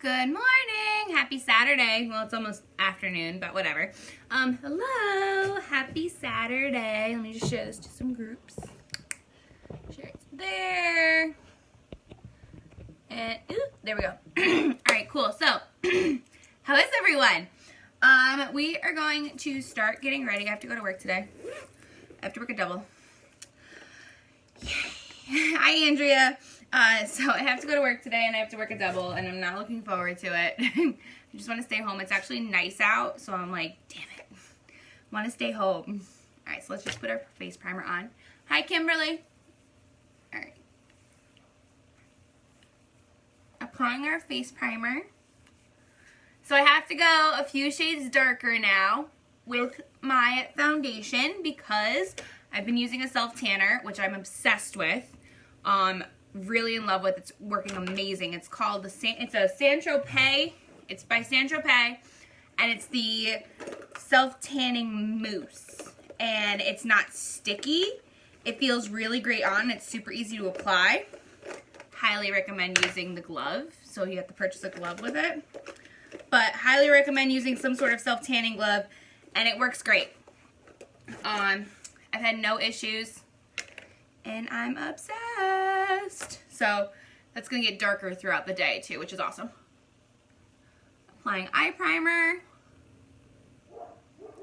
Good morning. Happy Saturday. Well, it's almost afternoon, but whatever. Hello. Happy Saturday. Let me just share this to some groups. Share it there. And there we go. All right, cool. So, how is everyone? We are going to start getting ready. I have to go to work today. I have to work a double. Yay. Hi, Andrea. So I have to go to work today and I have to work a double and I'm not looking forward to it. I just want to stay home. It's actually nice out, so I'm like, damn it. I want to stay home. All right, so let's just put our face primer on. Hi, Kimberly. All right. Applying our face primer. So I have to go a few shades darker now with my foundation because I've been using a self-tanner, which I'm obsessed with. Really in love with. It's working amazing. It's called it's a Saint-Tropez. It's by Saint-Tropez, and it's the self-tanning mousse, and it's not sticky. It feels really great on. It's super easy to apply. Highly recommend using the glove, so you have to purchase a glove with it, but highly recommend using some sort of self-tanning glove, and it works great. I've had no issues. And I'm obsessed. So that's going to get darker throughout the day too, which is awesome. Applying eye primer.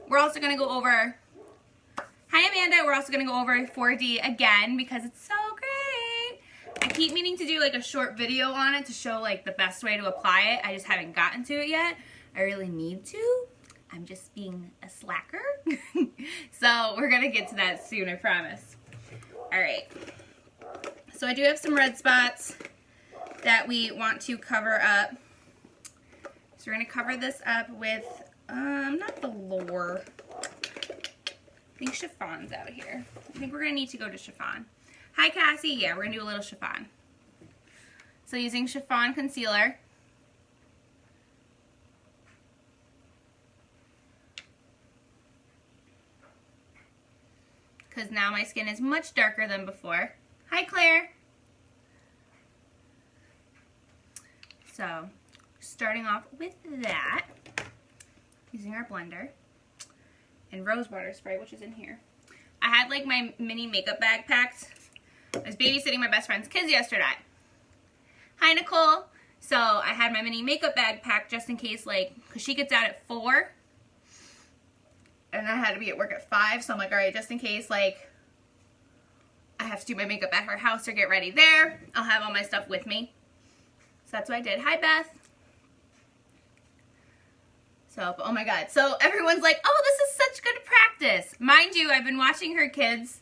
We're also going to go over, hi Amanda, we're also going to go over 4D again because it's so great. I keep meaning to do like a short video on it to show like the best way to apply it. I just haven't gotten to it yet. I really need to. I'm just being a slacker. So we're going to get to that soon, I promise. All right, so I do have some red spots that we want to cover up. So we're going to cover this up with, not velour. I think chiffon's out here. I think we're going to need to go to chiffon. Hi, Cassie. Yeah, we're going to do a little chiffon. So using chiffon concealer. Because now my skin is much darker than before. Hi, Claire. So, starting off with that, using our blender, and rose water spray, which is in here. I had like my mini makeup bag packed. I was babysitting my best friend's kids yesterday. Hi, Nicole. So, I had my mini makeup bag packed just in case, like, because she gets out at 4. And I had to be at work at 5, so I'm like, all right, just in case, like, I have to do my makeup at her house or get ready there, I'll have all my stuff with me. So that's what I did. Hi, Beth. So, oh my God. So everyone's like, oh, this is such good practice. Mind you, I've been watching her kids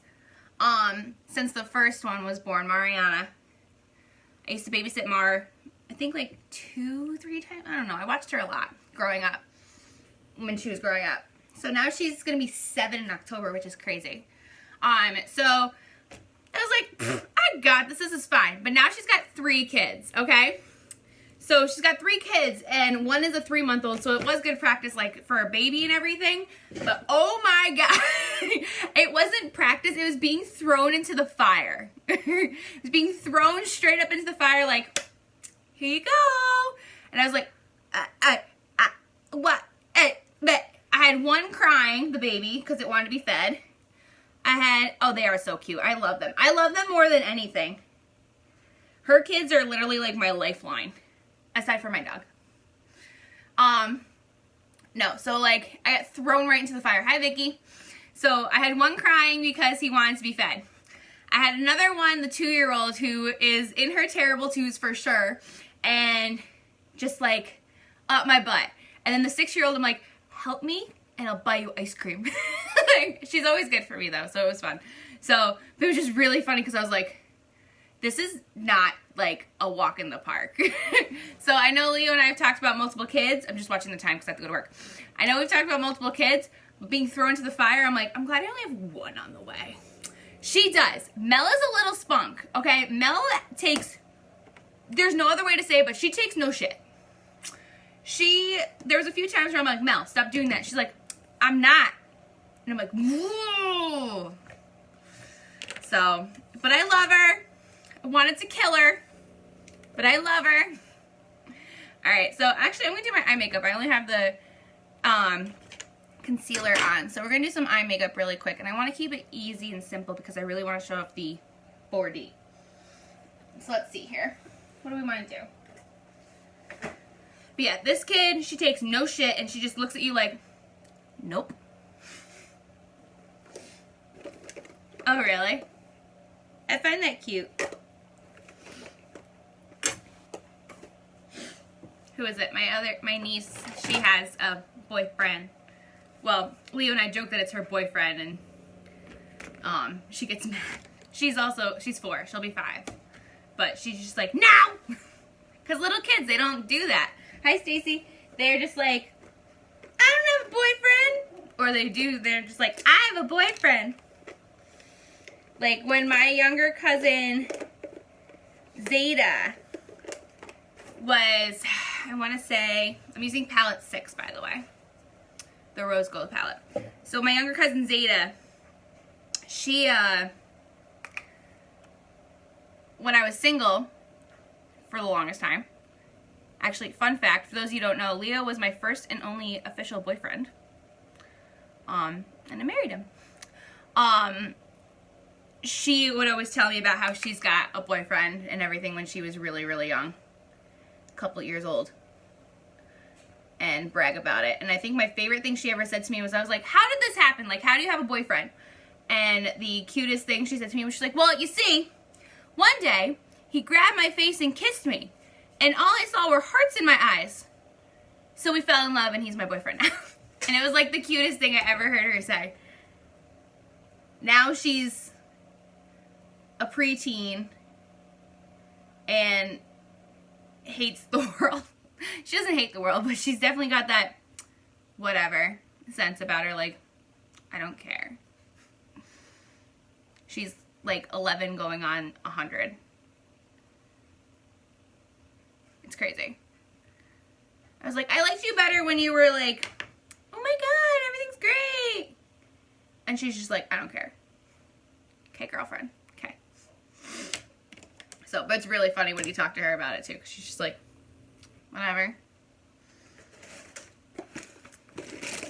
since the first one was born, Mariana. I used to babysit Mar, I think like 2-3 times. I don't know. I watched her a lot growing up, when she was growing up. So now she's going to be 7 in October, which is crazy. So I was like, I got this. This is fine. But now she's got 3 kids, okay? So she's got 3 kids, and one is a 3-month-old, so it was good practice, like, for a baby and everything. But, oh, my God. It wasn't practice. It was being thrown into the fire. It was being thrown straight up into the fire, like, here you go. And I was like, what? I had one crying, the baby, because it wanted to be fed. Oh, they are so cute. I love them. I love them more than anything. Her kids are literally like my lifeline, aside from my dog. No, so like, I got thrown right into the fire. Hi, Vicky. So I had one crying because he wanted to be fed. I had another one, the 2-year-old, who is in her terrible twos for sure, and just like, up my butt. And then the 6-year-old, I'm like, help me and I'll buy you ice cream. She's always good for me though, so it was fun. So it was just really funny because I was like, this is not like a walk in the park. So I know Leo and I have talked about multiple kids. I'm just watching the time because I have to go to work. I know we've talked about multiple kids, but being thrown into the fire, I'm like, I'm glad I only have one on the way. She does. Mel is a little spunk, okay? Mel takes, there's no other way to say it, but she takes no shit. There was a few times where I'm like, Mel, stop doing that. She's like, I'm not. And I'm like, whoa. So, but I love her. I wanted to kill her, but I love her. All Alright, so actually I'm going to do my eye makeup. I only have the concealer on. So we're going to do some eye makeup really quick. And I want to keep it easy and simple because I really want to show off the 4D. So let's see here. What do we want to do? But yeah, this kid, she takes no shit and she just looks at you like, nope. Oh, really? I find that cute. Who is it? My niece, she has a boyfriend. Well, Leo and I joke that it's her boyfriend, and she gets mad. She's 4. She'll be 5. But she's just like, no! Because little kids, they don't do that. Hi, Stacy. They're just like, I don't have a boyfriend. Or they do, they're just like, I have a boyfriend. Like when my younger cousin, Zeta, was, I want to say, I'm using palette 6, by the way. The rose gold palette. So my younger cousin, Zeta, she, when I was single for the longest time, actually, fun fact, for those of you who don't know, Leo was my first and only official boyfriend. And I married him. She would always tell me about how she's got a boyfriend and everything when she was really, really young. A couple of years old. And brag about it. And I think my favorite thing she ever said to me was, I was like, how did this happen? Like, how do you have a boyfriend? And the cutest thing she said to me was, she's like, well, you see, one day, he grabbed my face and kissed me. And all I saw were hearts in my eyes. So we fell in love and he's my boyfriend now. And it was like the cutest thing I ever heard her say. Now she's a preteen and hates the world. She doesn't hate the world, but she's definitely got that whatever sense about her, like, I don't care. She's like 11 going on 100. It's crazy. I was like, I liked you better when you were like, oh my god, everything's great. And she's just like, I don't care. Okay, girlfriend. Okay. So, but it's really funny when you talk to her about it too, because she's just like, whatever.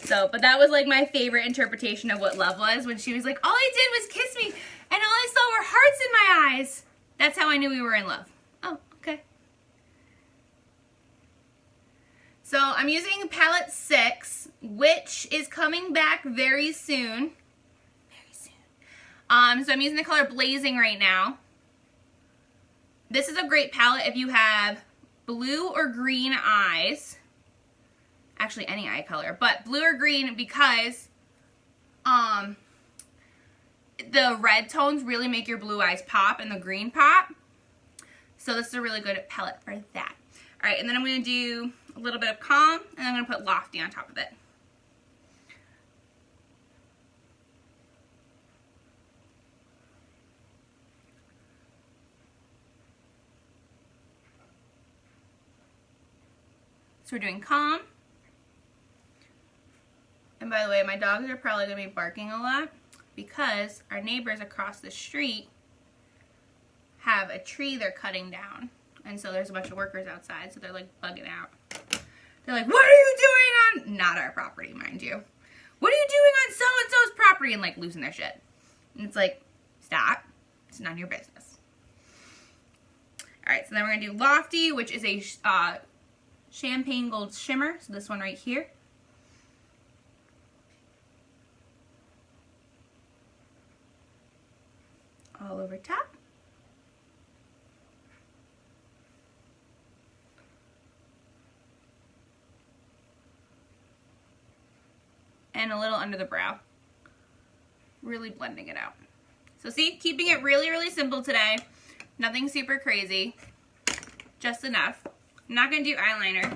So, but that was like my favorite interpretation of what love was, when she was like, all I did was kiss me and all I saw were hearts in my eyes. That's how I knew we were in love. Oh, okay. So I'm using palette 6, which is coming back very soon. Very soon. So I'm using the color Blazing right now. This is a great palette if you have blue or green eyes. Actually, any eye color, but blue or green, because the red tones really make your blue eyes pop and the green pop. So this is a really good palette for that. All right, and then I'm going to do a little bit of Calm, and I'm going to put Lofty on top of it. So we're doing Calm. And by the way, my dogs are probably going to be barking a lot because our neighbors across the street have a tree they're cutting down. And so there's a bunch of workers outside, so they're like bugging out. They're like, what are you doing on, not our property, mind you. What are you doing on so-and-so's property? And like losing their shit. And it's like, stop. It's none of your business. All right, so then we're going to do Lofty, which is a champagne gold shimmer. So this one right here. All over top. And a little under the brow. Really blending it out. So see, keeping it really, really simple today. Nothing super crazy. Just enough. I'm not going to do eyeliner.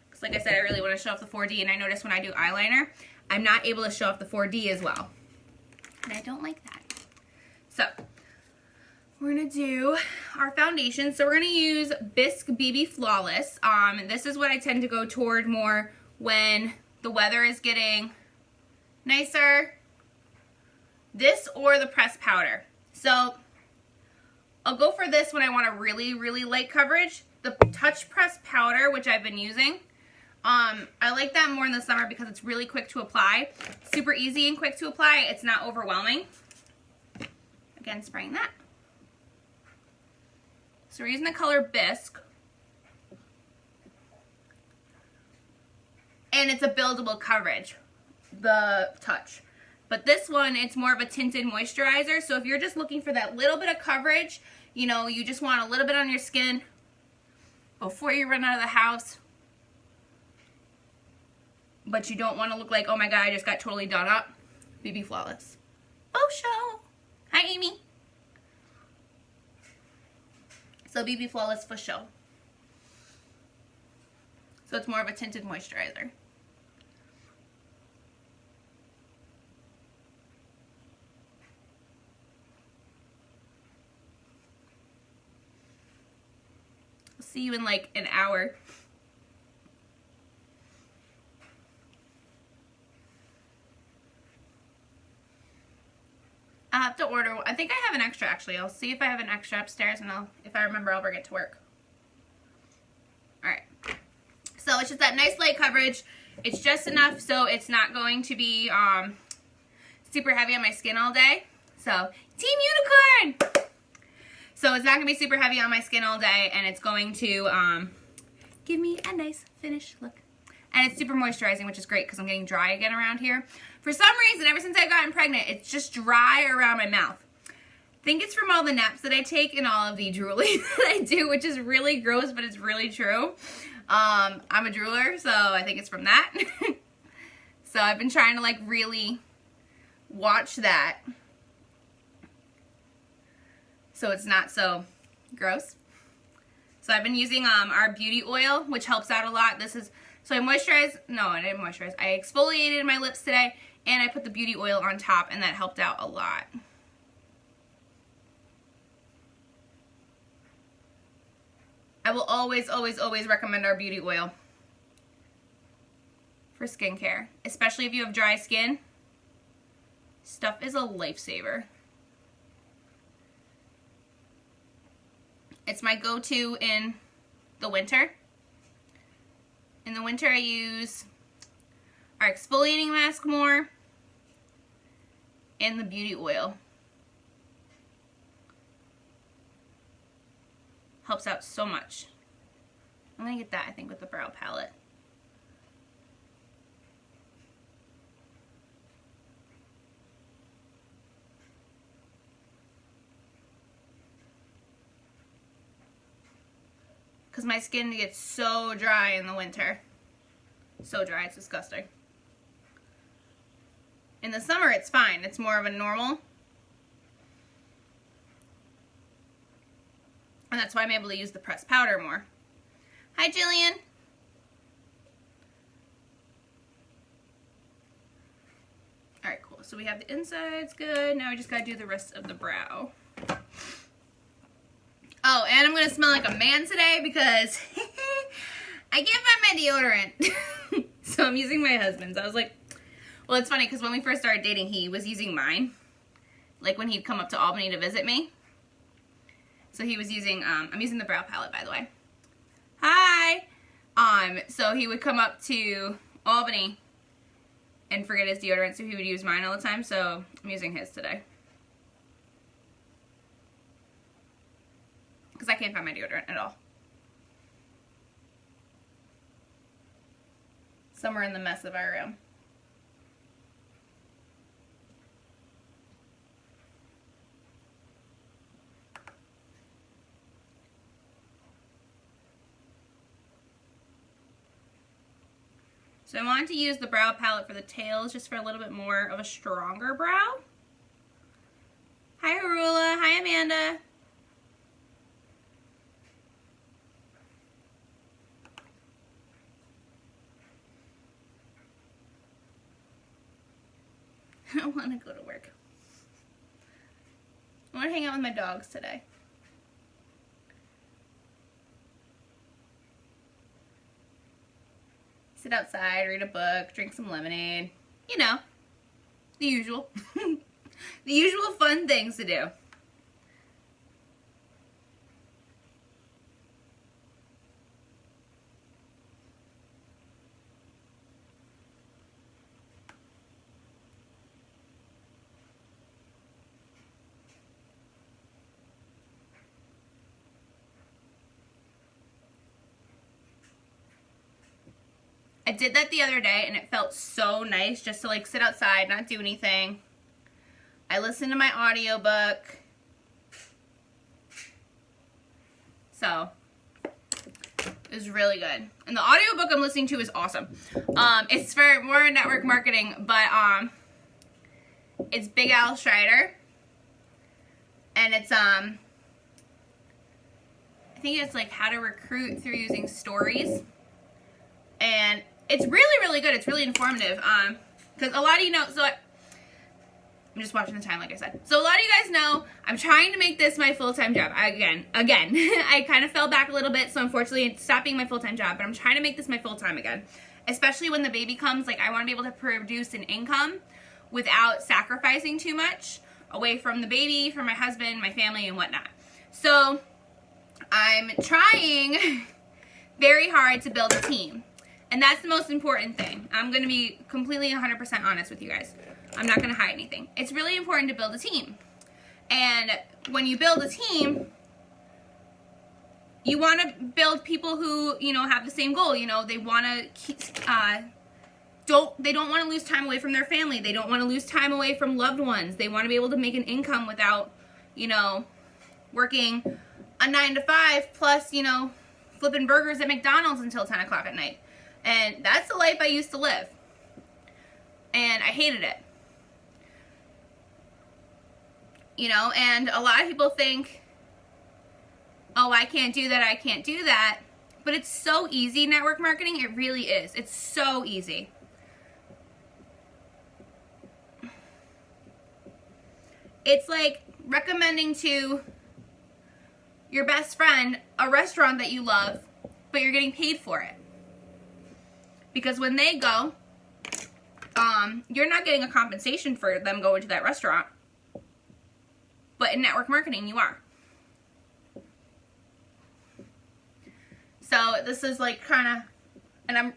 Because like I said, I really want to show off the 4D. And I notice when I do eyeliner, I'm not able to show off the 4D as well. And I don't like that. So, we're going to do our foundation. So we're going to use Bisque BB Flawless. This is what I tend to go toward more when the weather is getting nicer. This or the pressed powder. So I'll go for this when I want a really, really light coverage. the Touch Press powder, which I've been using. I like that more in the summer because it's really quick to apply. Super easy and quick to apply. It's not overwhelming. Again, spraying that. So we're using the color Bisque. And it's a buildable coverage, the Touch. But this one, it's more of a tinted moisturizer. So if you're just looking for that little bit of coverage, you know, you just want a little bit on your skin before you run out of the house, but you don't want to look like, oh my god, I just got totally done up. BB Flawless. Oh, show. Hi, Amy. So BB Flawless for show. So it's more of a tinted moisturizer. I'll see you in like an hour. I'll have to order. I think I have an extra actually. I'll see if I have an extra upstairs, and if I remember, I'll bring it to work. Alright. So it's just that nice light coverage. It's just enough so it's not going to be super heavy on my skin all day. So, Team Unicorn! So it's not going to be super heavy on my skin all day, and it's going to give me a nice finished look. And it's super moisturizing, which is great because I'm getting dry again around here. For some reason, ever since I've gotten pregnant, it's just dry around my mouth. I think it's from all the naps that I take and all of the drooling that I do, which is really gross, but it's really true. I'm a drooler, so I think it's from that. So I've been trying to like really watch that so it's not so gross. So I've been using our beauty oil, which helps out a lot. This is, so I moisturized, no, I didn't moisturize. I exfoliated my lips today, and I put the beauty oil on top, and that helped out a lot. I will always, always, always recommend our beauty oil for skincare, especially if you have dry skin. Stuff is a lifesaver. It's my go-to in the winter. In the winter, I use our exfoliating mask more and the beauty oil. Helps out so much. I'm going to get that, I think, with the brow palette. Because my skin gets so dry in the winter. So dry, it's disgusting. In the summer, it's fine. It's more of a normal. And that's why I'm able to use the pressed powder more. Hi, Jillian. Alright, cool. So we have the insides good. Now we just gotta do the rest of the brow. Oh, and I'm gonna smell like a man today because I can't find my deodorant. So I'm using my husband's. I was like, well, it's funny because when we first started dating, he was using mine. Like when he'd come up to Albany to visit me. So he was using, I'm using the brow palette, by the way. Hi! So he would come up to Albany and forget his deodorant, so he would use mine all the time, so I'm using his today. Because I can't find my deodorant at all. Somewhere in the mess of our room. So I wanted to use the brow palette for the tails just for a little bit more of a stronger brow. Hi, Harula. Hi, Amanda. I don't want to go to work. I want to hang out with my dogs today. Sit outside, read a book, drink some lemonade. You know, the usual. The usual fun things to do. I did that the other day and it felt so nice just to like sit outside, not do anything. I listened to my audiobook. So, it was really good. And the audiobook I'm listening to is awesome. It's for more network marketing, but it's Big Al Schreider. And it's I think it's like how to recruit through using stories. And it's really, really good. It's really informative. Because a lot of you know, so I'm just watching the time, like I said. So a lot of you guys know I'm trying to make this my full-time job. Again, I kind of fell back a little bit, so unfortunately it stopped being my full-time job, but I'm trying to make this my full-time again. Especially when the baby comes, like I want to be able to produce an income without sacrificing too much away from the baby, from my husband, my family, and whatnot. So I'm trying very hard to build a team. And that's the most important thing. I'm going to be completely 100% honest with you guys. I'm not going to hide anything. It's really important to build a team. And when you build a team, you want to build people who, you know, have the same goal. You know, they want to keep, they don't want to lose time away from their family. They don't want to lose time away from loved ones. They want to be able to make an income without, you know, working a 9 to 5 plus, you know, flipping burgers at McDonald's until 10 o'clock at night. And that's the life I used to live. And I hated it. You know, and a lot of people think, oh, I can't do that, I can't do that. But it's so easy, network marketing. It really is. It's so easy. It's like recommending to your best friend a restaurant that you love, but you're getting paid for it. Because when they go, you're not getting a compensation for them going to that restaurant. But in network marketing, you are. So this is like kind of, and I'm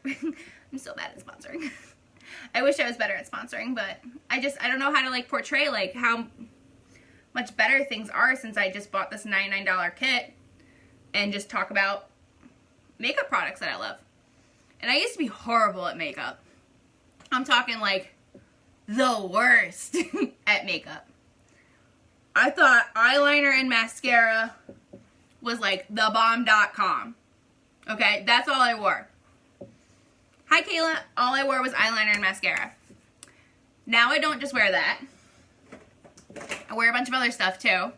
so bad at sponsoring. I wish I was better at sponsoring, but I don't know how to like portray like how much better things are since I just bought this $99 kit and just talk about makeup products that I love. And I used to be horrible at makeup. I'm talking like the worst at makeup. I thought eyeliner and mascara was like thebomb.com. Okay, that's all I wore. Hi Kayla, all I wore was eyeliner and mascara. Now I don't just wear that. I wear a bunch of other stuff too.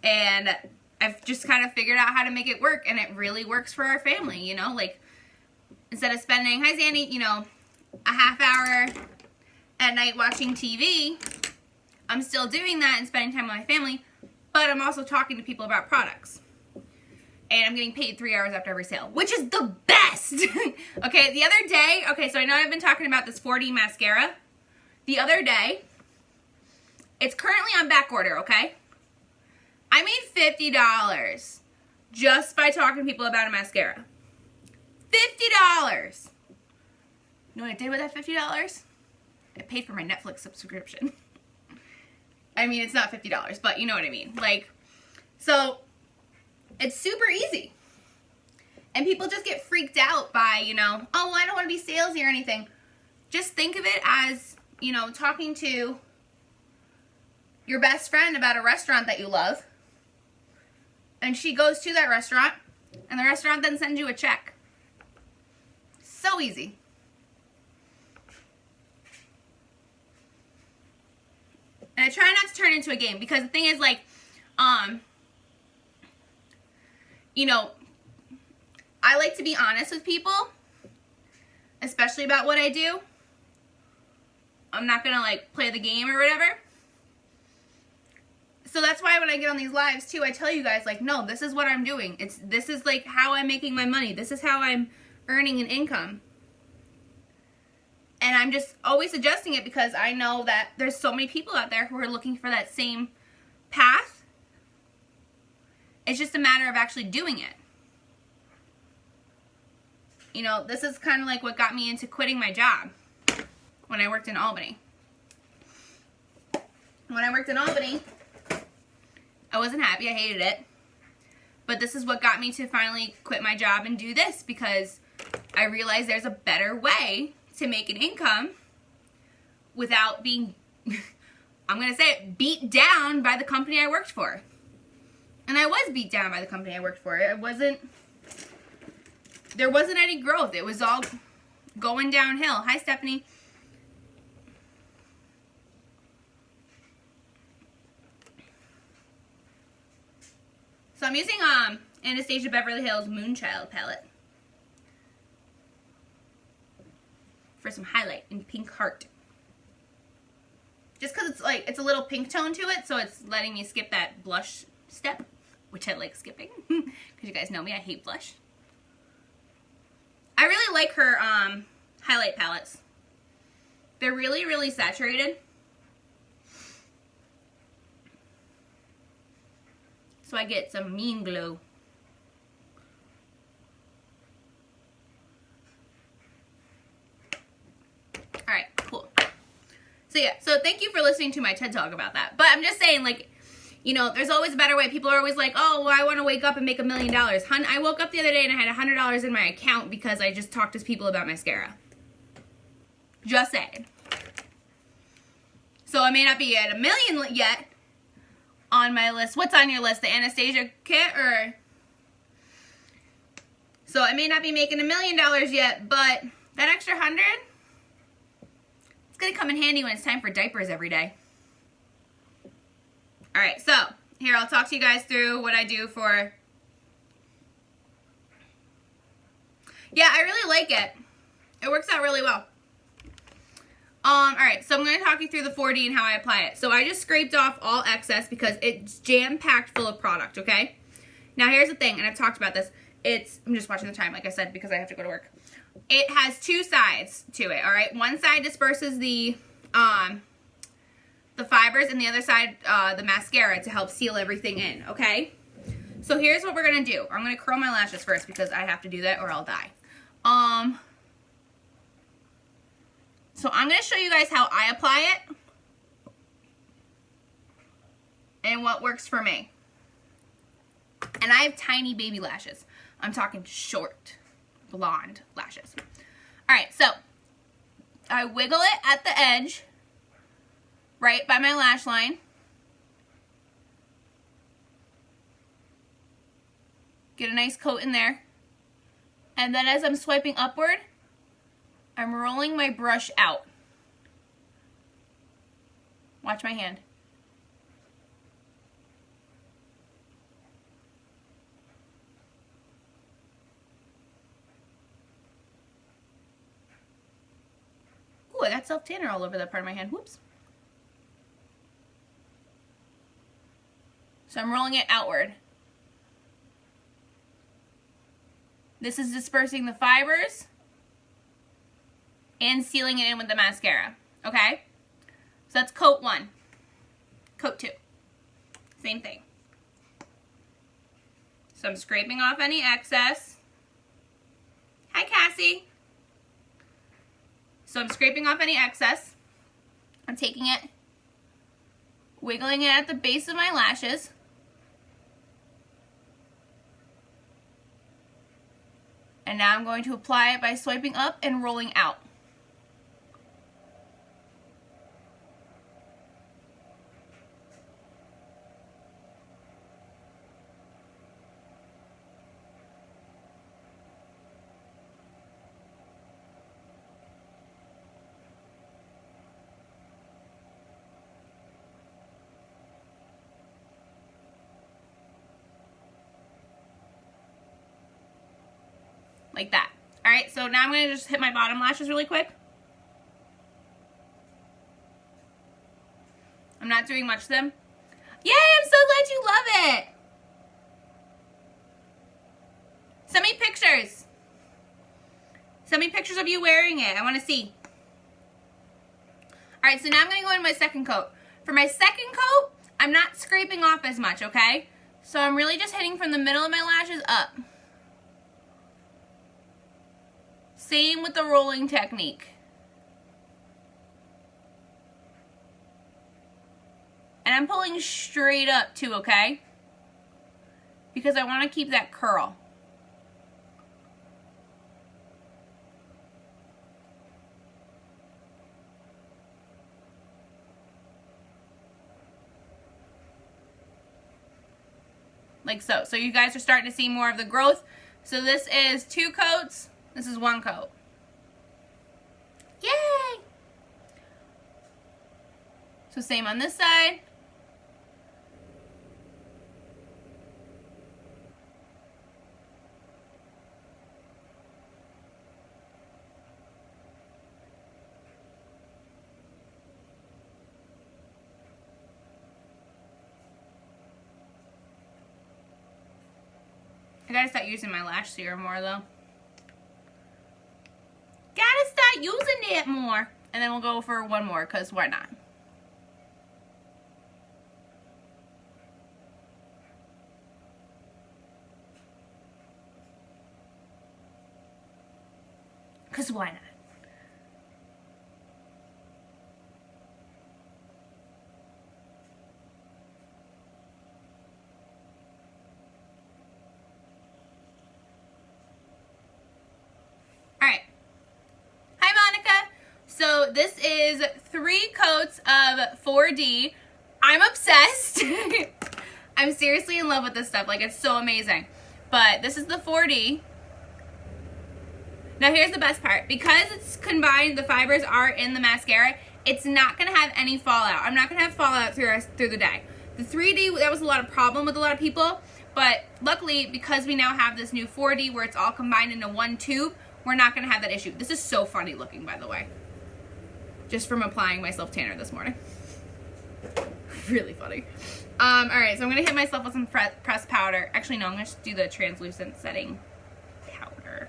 And I've just kind of figured out how to make it work, and it really works for our family, you know? Like, instead of spending, hi Zandy, you know, a half hour at night watching TV, I'm still doing that and spending time with my family, but I'm also talking to people about products. And I'm getting paid 3 hours after every sale, which is the best. Okay, the other day, okay, so I know I've been talking about this 4D mascara. The other day, it's currently on back order, okay? I made $50 just by talking to people about a mascara. $50. You know what I did with that $50? I paid for my Netflix subscription. I mean, it's not $50, but you know what I mean. Like, so it's super easy. And people just get freaked out by, you know, oh, well, I don't want to be salesy or anything. Just think of it as, you know, talking to your best friend about a restaurant that you love. And she goes to that restaurant, and the restaurant then sends you a check. So easy. And I try not to turn it into a game, because the thing is, like, you know, I like to be honest with people, especially about what I do. I'm not gonna, like, play the game or whatever. So that's why when I get on these lives, too, I tell you guys, like, no, this is what I'm doing. This is, like, how I'm making my money. This is how I'm earning an income. And I'm just always adjusting it, because I know that there's so many people out there who are looking for that same path. It's just a matter of actually doing it. You know, this is kind of like what got me into quitting my job when I worked in Albany. When I worked in Albany, I wasn't happy. I hated it. But this is what got me to finally quit my job and do this, because I realized there's a better way to make an income without being, I'm going to say it, beat down by the company I worked for. And I was beat down by the company I worked for. There wasn't any growth. It was all going downhill. Hi, Stephanie. So I'm using Anastasia Beverly Hills Moonchild palette for some highlight in Pink Heart. Just because it's a little pink tone to it, so it's letting me skip that blush step, which I like skipping, because you guys know me, I hate blush. I really like her highlight palettes. They're really, really saturated. So I get some mean glow. Alright, cool. So yeah, so thank you for listening to my TED Talk about that. But I'm just saying, like, you know, there's always a better way. People are always like, oh, well, I want to wake up and make $1 million. Hun, I woke up the other day and I had $100 in my account because I just talked to people about mascara. Just saying. So I may not be at $1 million yet on my list. What's on your list? The Anastasia kit, or? So I may not be making $1 million yet, but that extra 100, it's gonna come in handy when it's time for diapers every day. All right, so here I'll talk to you guys through what I do for. Yeah, I really like it. It works out really well. All right, so I'm going to talk you through the 4D and how I apply it. So I just scraped off all excess because it's jam-packed full of product, okay? Now here's the thing, and I've talked about this. I'm just watching the time, like I said, because I have to go to work. It has two sides to it, all right? One side disperses the fibers, and the other side, the mascara to help seal everything in, okay? So here's what we're going to do. I'm going to curl my lashes first because I have to do that or I'll die. So I'm going to show you guys how I apply it and what works for me. And I have tiny baby lashes. I'm talking short, blonde lashes. All right, so I wiggle it at the edge, right by my lash line. Get a nice coat in there. And then as I'm swiping upward, I'm rolling my brush out. Watch my hand. Ooh, I got self-tanner all over that part of my hand. Whoops. So I'm rolling it outward. This is dispersing the fibers and sealing it in with the mascara, okay? So that's coat 1. Coat 2, same thing. So I'm scraping off any excess. Hi, Cassie. So I'm scraping off any excess. I'm taking it, wiggling it at the base of my lashes. And now I'm going to apply it by swiping up and rolling out. Like that. All right, so now I'm going to just hit my bottom lashes really quick. I'm not doing much to them. Yay, I'm so glad you love it. Send me pictures. Send me pictures of you wearing it. I want to see. All right, so now I'm going to go in my second coat. For my second coat, I'm not scraping off as much, okay? So I'm really just hitting from the middle of my lashes up. Same with the rolling technique. And I'm pulling straight up too, okay? Because I want to keep that curl. like so. So you guys are starting to see more of the growth. So this is 2 coats. This is 1 coat. Yay! So same on this side. I gotta start using my lash serum more though. Gotta start using it more. And then we'll go for 1 more, because why not? Because why not? Alright. Hi, Monica. So this is 3 coats of 4D. I'm obsessed. I'm seriously in love with this stuff. Like, it's so amazing. But this is the 4D. Now here's the best part. Because it's combined, the fibers are in the mascara, it's not going to have any fallout. I'm not going to have fallout through the day. The 3D, that was a lot of problem with a lot of people, but luckily, because we now have this new 4D where it's all combined into 1 tube, we're not going to have that issue. This is so funny looking, by the way. Just from applying my self-tanner this morning. Really funny. Alright, so I'm going to hit myself with some pressed powder. Actually, no, I'm going to do the translucent setting powder.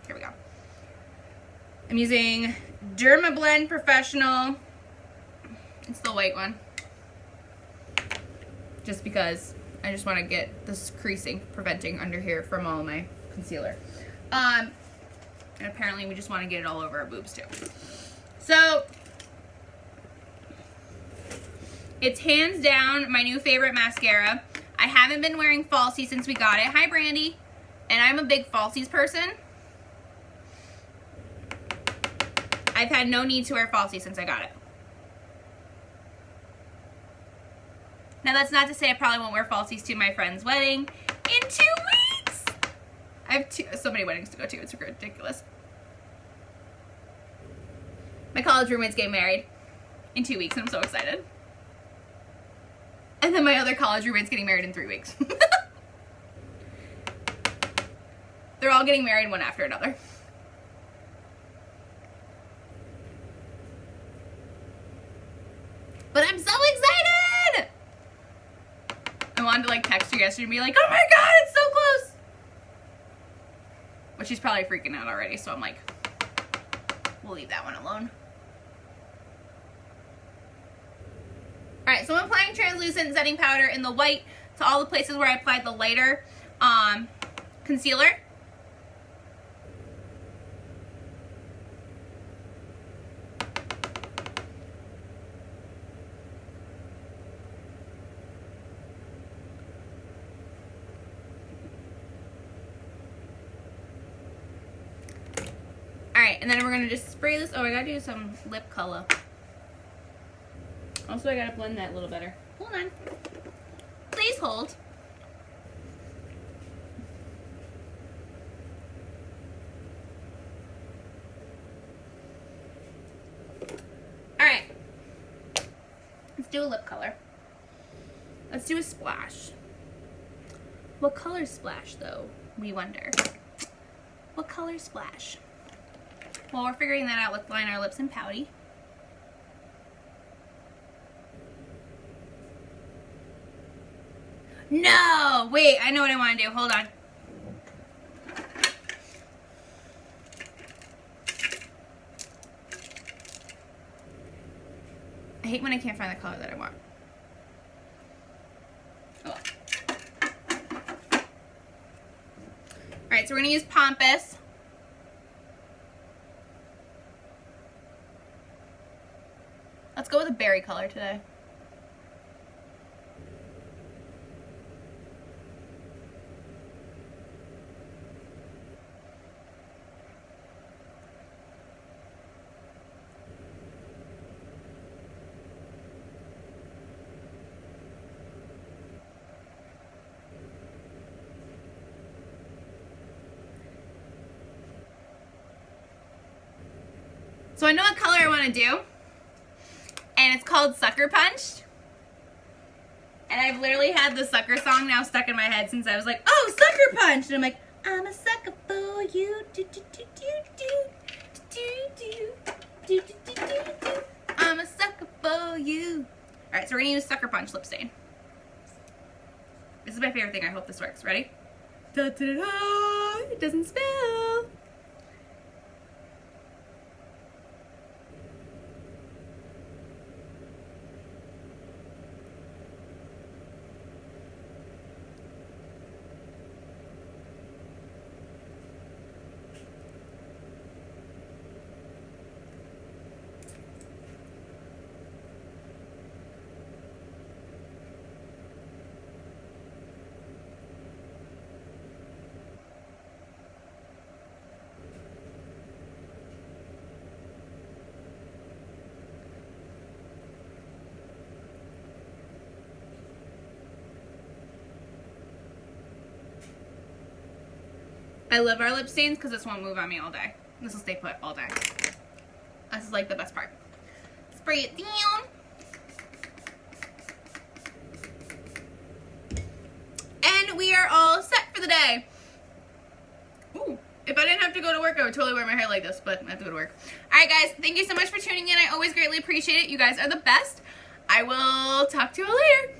Here we go. I'm using Dermablend Professional. It's the white one. Just because I just want to get this creasing, preventing under here from all my concealer. And apparently we just want to get it all over our boobs too. So, it's hands down my new favorite mascara. I haven't been wearing falsies since we got it. Hi, Brandy. And I'm a big falsies person. I've had no need to wear falsies since I got it. Now that's not to say I probably won't wear falsies to my friend's wedding in 2 weeks. I have so many weddings to go to, it's ridiculous. My college roommate's getting married in 2 weeks and I'm so excited. And then my other college roommate's getting married in 3 weeks. They're all getting married one after another. But I'm so excited! I wanted to like text her yesterday and be like, oh my god, it's so close! But she's probably freaking out already, so I'm like, we'll leave that one alone. Alright, so I'm applying translucent setting powder in the white to all the places where I applied the lighter concealer. Alright, and then we're going to just spray this. Oh, I got to do some lip color. Also, I got to blend that a little better. Hold on. Please hold. Alright. Let's do a lip color. Let's do a splash. What color splash, though? We wonder. What color splash? Well, we're figuring that out. Let's line our lips in pouty. No! Wait, I know what I want to do. Hold on. I hate when I can't find the color that I want. Oh. Alright, so we're going to use Pompous. Let's go with a berry color today. So I know what color I want to do, and it's called Suckerpunched. And I've literally had the Sucker song now stuck in my head since I was like, oh, Suckerpunched! And I'm like, I'm a sucker for you. Do, do, do, do, do, do, do, do, do, do, do, do. I'm a sucker for you. Alright, so we're going to use Suckerpunched lip stain. This is my favorite thing. I hope this works. Ready? Da, da, da, da. It doesn't spill. I love our lip stains because this won't move on me all day. This will stay put all day. This is like the best part. Spray it down. And we are all set for the day. Ooh, if I didn't have to go to work, I would totally wear my hair like this, but I have to go to work. Alright guys, thank you so much for tuning in. I always greatly appreciate it. You guys are the best. I will talk to you all later.